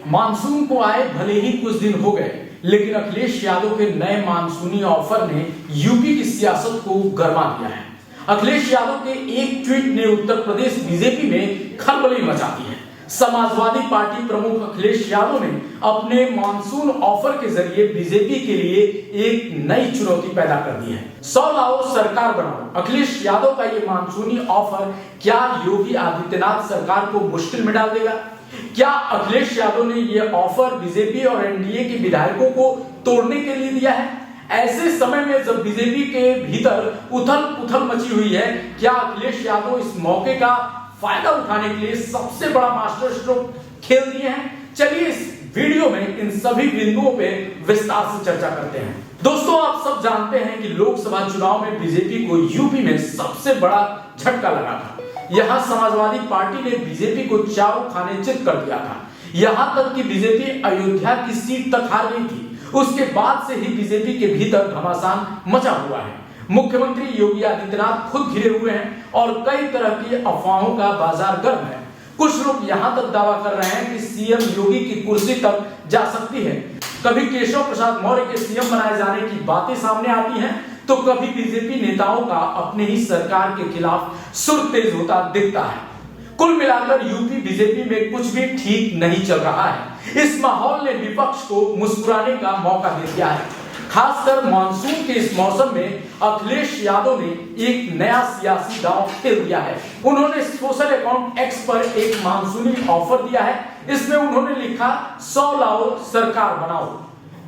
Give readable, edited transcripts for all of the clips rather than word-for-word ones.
Monsoon को आए भले ही कुछ दिन हो गए, लेकिन अखिलेश यादव के नए मानसूनी ऑफर ने यूपी की सियासत को गरमा दिया है। अखिलेश यादव के एक ट्वीट ने उत्तर प्रदेश बीजेपी में खलबली मचा दी है। समाजवादी पार्टी प्रमुख अखिलेश यादव ने अपने मानसून ऑफर के जरिए बीजेपी के लिए एक नई चुनौती पैदा कर दी है। 100 लाओ सरकार बनाओ। अखिलेश यादव का ये मानसूनी ऑफर क्या योगी आदित्यनाथ सरकार को मुश्किल में डाल देगा? क्या अखिलेश यादव ने यह ऑफर बीजेपी और एनडीए के विधायकों को तोड़ने के लिए दिया है? ऐसे समय में जब बीजेपी के भीतर उथल पुथल मची हुई है, क्या अखिलेश यादव इस मौके का फायदा उठाने के लिए सबसे बड़ा मास्टर स्ट्रोक खेल दिए हैं? चलिए इस वीडियो में इन सभी बिंदुओं पे विस्तार से चर्चा करते हैं। दोस्तों, आप सब जानते हैं कि लोकसभा चुनाव में बीजेपी को यूपी में सबसे बड़ा झटका लगा था। यहां समाजवादी पार्टी ने बीजेपी को चारों खाने चित कर दिया था। यहां तक कि बीजेपी अयोध्या की सीट तक हार गई थी। उसके बाद से ही बीजेपी के भीतर घमासान मचा हुआ है। मुख्यमंत्री योगी आदित्यनाथ खुद घिरे हुए हैं और कई तरह की अफवाहों का बाजार गर्म है। कुछ लोग यहां तक दावा कर रहे हैं कि सीएम योगी की कुर्सी तक जा सकती है। कभी केशव प्रसाद मौर्य के सीएम बनाए जाने की बातें सामने आती हैं, तो कभी बीजेपी नेताओं का अपने ही सरकार के खिलाफ सुर तेज होता दिखता है। कुल मिलाकर यूपी बीजेपी में कुछ भी ठीक नहीं चल रहा है। इस माहौल ने विपक्ष को मुस्कुराने का मौका दे दिया है। खासकर मानसून के इस मौसम में अखिलेश यादव ने एक नया सियासी दांव खेल दिया है। उन्होंने सोशल अकाउंट एक्स पर एक मानसूनी ऑफर दिया है। इसमें उन्होंने लिखा 100 लाओ सरकार बनाओ।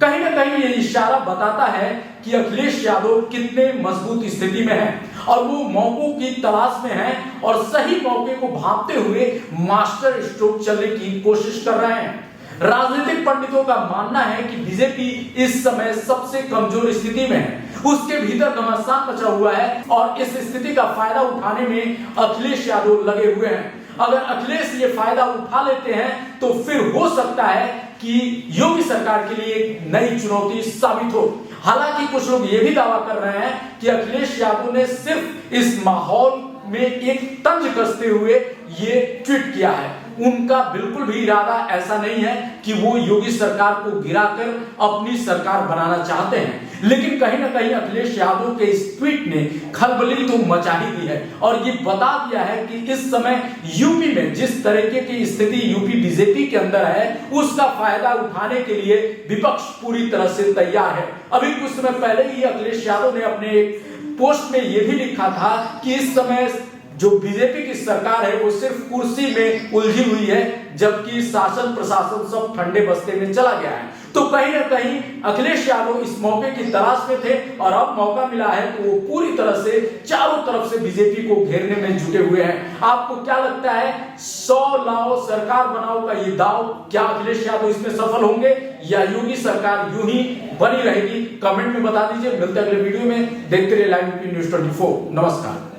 कहीं ना कहीं ये इशारा बताता है कि अखिलेश यादव कितने मजबूत स्थिति में हैं और वो मौकों की तलाश में हैं और सही मौके को भांपते हुए मास्टर स्ट्रोक चलने की कोशिश कर रहे हैं। राजनीतिक पंडितों का मानना है कि बीजेपी इस समय सबसे कमजोर स्थिति में है। उसके भीतर घमासान मचा हुआ है और इस स्थिति का फायदा उठाने में अखिलेश यादव लगे हुए हैं। अगर अखिलेश ये फायदा उठा लेते हैं तो फिर हो सकता है कि योगी सरकार के लिए एक नई चुनौती साबित हो। हालांकि कुछ लोग ये भी दावा कर रहे हैं कि अखिलेश यादव ने सिर्फ इस माहौल में एक तंज कसते हुए ये ट्वीट किया है। उनका बिल्कुल भी इरादा ऐसा नहीं है कि वो योगी सरकार को गिराकर अपनी सरकार बनाना चाहते हैं। लेकिन कहीं ना कहीं अखिलेश यादव के इस ट्वीट ने खलबली तो मचा ही दी है और ये बता दिया है कि इस समय यूपी में जिस तरीके की स्थिति यूपी बीजेपी के अंदर है, उसका फायदा उठाने के लिए विपक्ष पूरी तरह से तैयार है। अभी कुछ समय पहले ही अखिलेश यादव ने अपने एक पोस्ट में यह भी लिखा था कि इस समय जो बीजेपी की सरकार है वो सिर्फ कुर्सी में उलझी हुई है, जबकि शासन प्रशासन सब ठंडे बस्ते में चला गया है। तो कहीं ना कहीं अखिलेश यादव इस मौके की तलाश में थे और अब मौका मिला है तो वो पूरी तरह से चारों तरफ से बीजेपी को घेरने में जुटे हुए हैं। आपको क्या लगता है, 100 लाओ सरकार बनाओ का ये दाव, क्या अखिलेश यादव इसमें सफल होंगे या योगी सरकार यूं ही बनी रहेगी? कमेंट में बता दीजिए। मिलते हैं अगले वीडियो में। देखते रहिए लाइव यूपी न्यूज़ 24। नमस्कार।